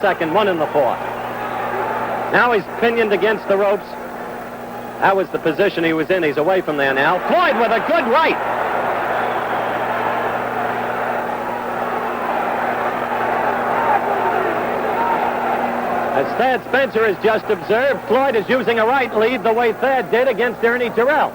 second, one in the fourth. Now he's pinioned against the ropes. That was the position he was in. He's away from there now. Floyd with a good right. As Thad Spencer has just observed, Floyd is using a right lead the way Thad did against Ernie Terrell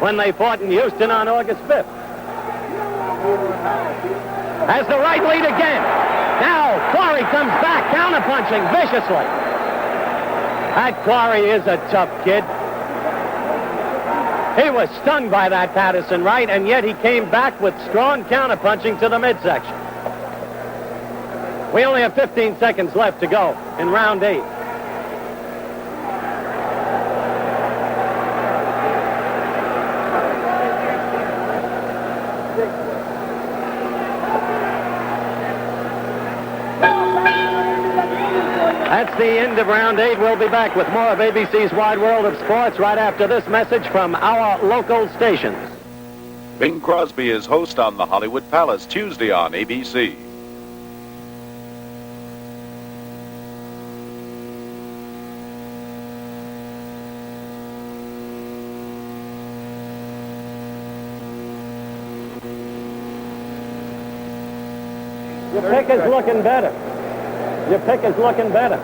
when they fought in Houston on August 5th. Has the right lead again. Now Quarry comes back, counterpunching viciously. That Quarry is a tough kid. He was stunned by that Patterson right, and yet he came back with strong counterpunching to the midsection. We only have 15 seconds left to go in round 8. That's the end of round 8. We'll be back with more of ABC's Wide World of Sports right after this message from our local stations. Bing Crosby is host on the Hollywood Palace Tuesday on ABC. Your pick is looking better. Your pick is looking better.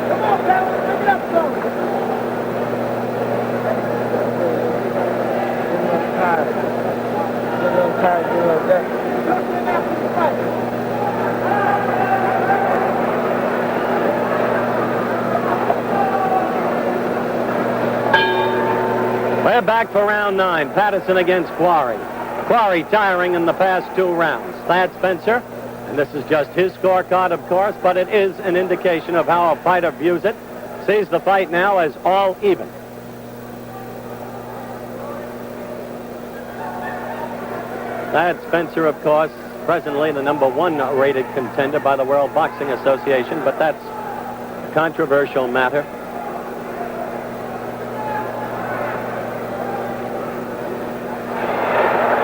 Come on, Pal, pick it up, son. We're back for round 9. Patterson against Quarry. Quarry tiring in the past 2 rounds. Thad Spencer, and this is just his scorecard, of course, but it is an indication of how a fighter views it, sees the fight now as all even. Thad Spencer, of course, presently the number 1 rated contender by the World Boxing Association, but that's a controversial matter.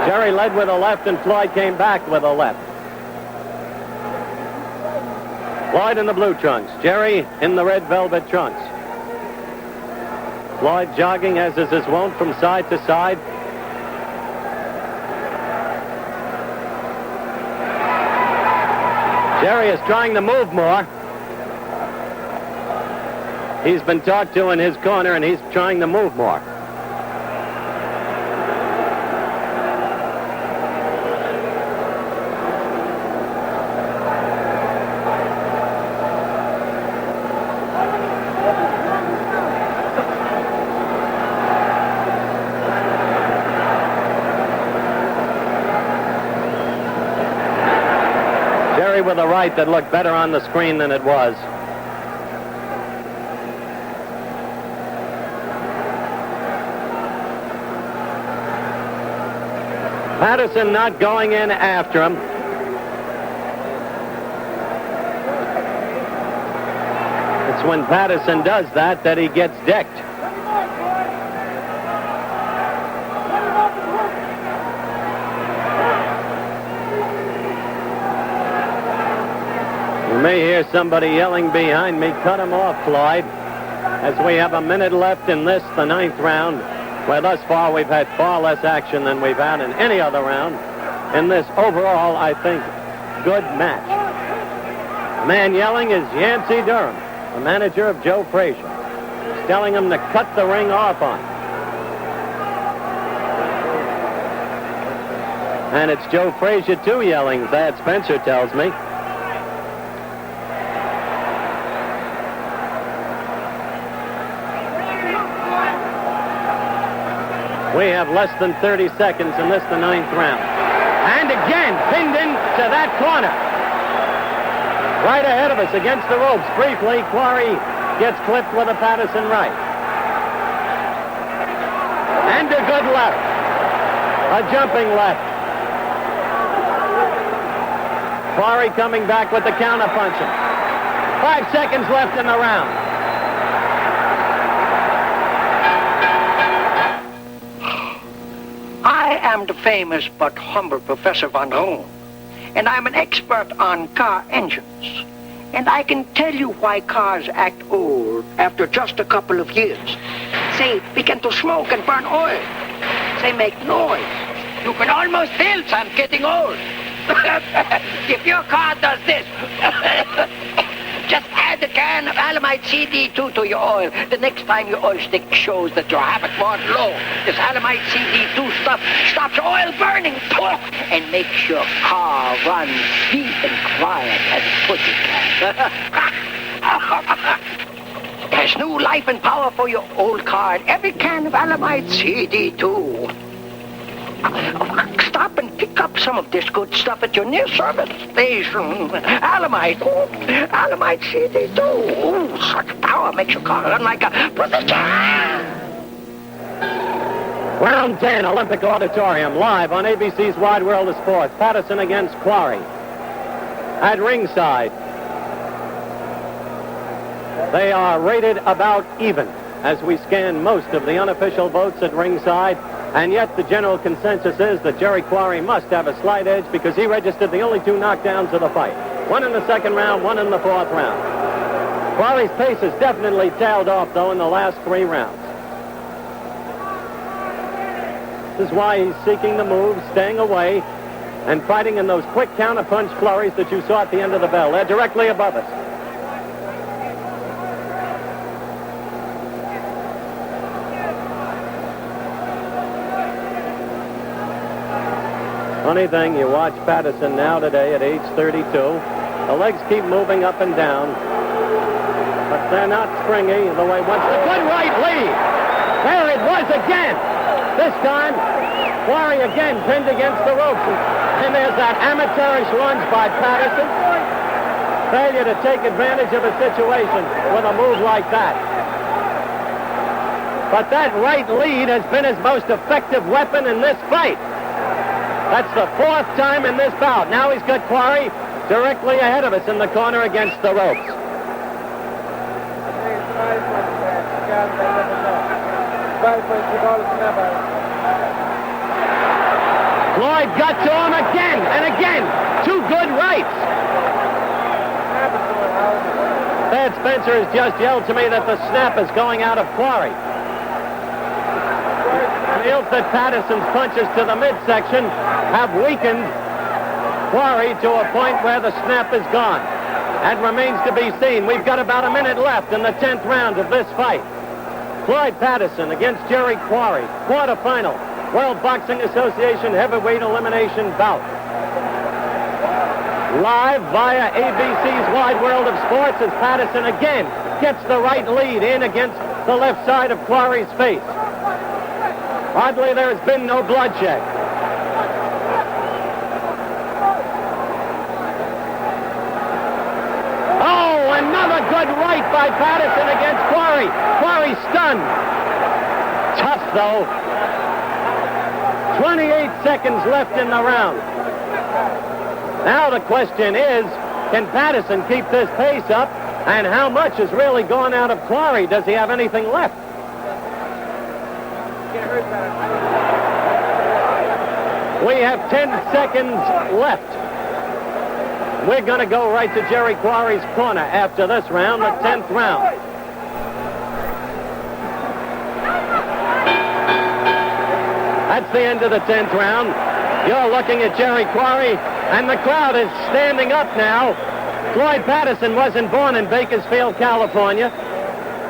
Jerry led with a left, and Floyd came back with a left. Floyd in the blue trunks. Jerry in the red velvet trunks. Floyd jogging, as is his wont, from side to side. Jerry is trying to move more. He's been talked to in his corner, and he's trying to move more. With a right that looked better on the screen than it was. Patterson not going in after him. It's when Patterson does that he gets decked. You may hear somebody yelling behind me, "Cut him off, Floyd," as we have a minute left in this, the 9th round, where thus far we've had far less action than we've had in any other round in this overall, I think, good match. The man yelling is Yancey Durham, the manager of Joe Frazier. He's telling him to cut the ring off on him. And it's Joe Frazier, too, yelling, Thad Spencer tells me. We have less than 30 seconds in this, the 9th round. And again, pinned into that corner. Right ahead of us against the ropes. Briefly, Quarry gets clipped with a Patterson right. And a good left. A jumping left. Quarry coming back with the counter-punching. 5 seconds left in the round. am the famous but humble Professor Von Roon, and I'm an expert on car engines. And I can tell you why cars act old after just a couple of years. They begin to smoke and burn oil. They make noise. You can almost feel I'm getting old. If your car does this, just add a can of Alamite CD2 to your oil. The next time your oil stick shows that your habit mark low, this Alamite CD2 stuff stops oil burning and makes your car run sweet and quiet as a pussycat. There's new life and power for your old car in every can of Alamite CD2. Stop and pick up some of this good stuff at your near service station. Alamite CD2. Ooh, such power makes your car run like a Round 10, Olympic Auditorium, live on ABC's Wide World of Sports. Patterson against Quarry. At ringside, they are rated about even as we scan most of the unofficial votes at ringside. And yet the general consensus is that Jerry Quarry must have a slight edge because he registered the only 2 knockdowns of the fight. 1 in the second round, 1 in the 4th round. Quarry's pace has definitely tailed off, though, in the last 3 rounds. This is why he's seeking the moves, staying away, and fighting in those quick counterpunch flurries that you saw at the end of the bell. They're directly above us. Funny thing, you watch Patterson now today at age 32. The legs keep moving up and down, but they're not springy the way once. A good right lead. There it was again. This time, Quarry again pinned against the ropes. And there's that amateurish lunge by Patterson. Failure to take advantage of a situation with a move like that. But that right lead has been his most effective weapon in this fight. That's the 4th time in this bout. Now he's got Quarry directly ahead of us in the corner against the ropes. Floyd got to him again and again. 2 good rights. Thad Spencer has just yelled to me that the snap is going out of Quarry. Feels that Patterson's punches to the midsection have weakened Quarry to a point where the snap is gone. That remains to be seen. We've got about a minute left in the 10th round of this fight. Floyd Patterson against Jerry Quarry, quarterfinal, World Boxing Association heavyweight elimination bout. Live via ABC's Wide World of Sports as Patterson again gets the right lead in against the left side of Quarry's face. Oddly, there has been no bloodshed. Oh, another good right by Patterson against Quarry. Quarry stunned. Tough, though. 28 seconds left in the round. Now the question is, can Patterson keep this pace up? And how much has really gone out of Quarry? Does he have anything left? We have 10 seconds left. We're going to go right to Jerry Quarry's corner after this round, the 10th round. That's the end of the 10th round. You're looking at Jerry Quarry, and the crowd is standing up now. Floyd Patterson wasn't born in Bakersfield, California.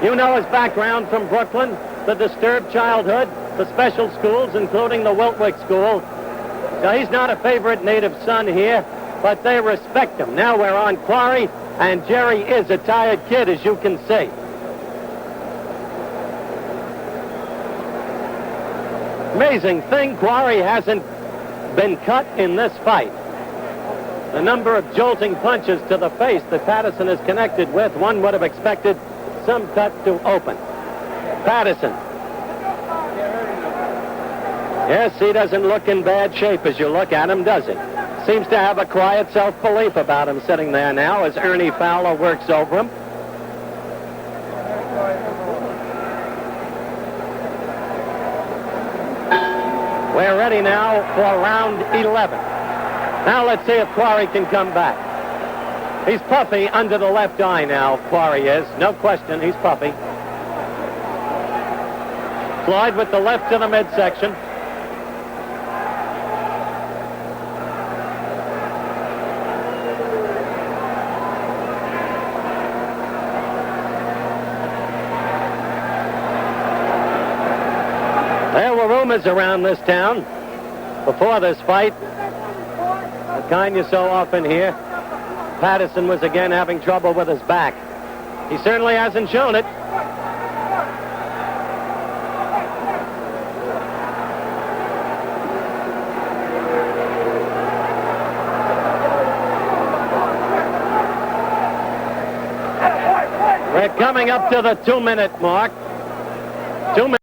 You know his background from Brooklyn, the disturbed childhood, the special schools, including the Wiltwick School. So he's not a favorite native son here, but they respect him. Now we're on Quarry, and Jerry is a tired kid, as you can see. Amazing thing, Quarry hasn't been cut in this fight. The number of jolting punches to the face that Patterson is connected with, one would have expected some cut to open. Patterson. Yes, he doesn't look in bad shape as you look at him, does he? Seems to have a quiet self-belief about him sitting there now as Ernie Fowler works over him. We're ready now for round 11. Now let's see if Quarry can come back. He's puffy under the left eye now, Quarry is. No question, he's puffy. Floyd with the left to the midsection. There were rumors around this town before this fight, the kind you so often hear. Patterson was again having trouble with his back. He certainly hasn't shown it. We're coming up to the 2-minute mark. 2 minutes.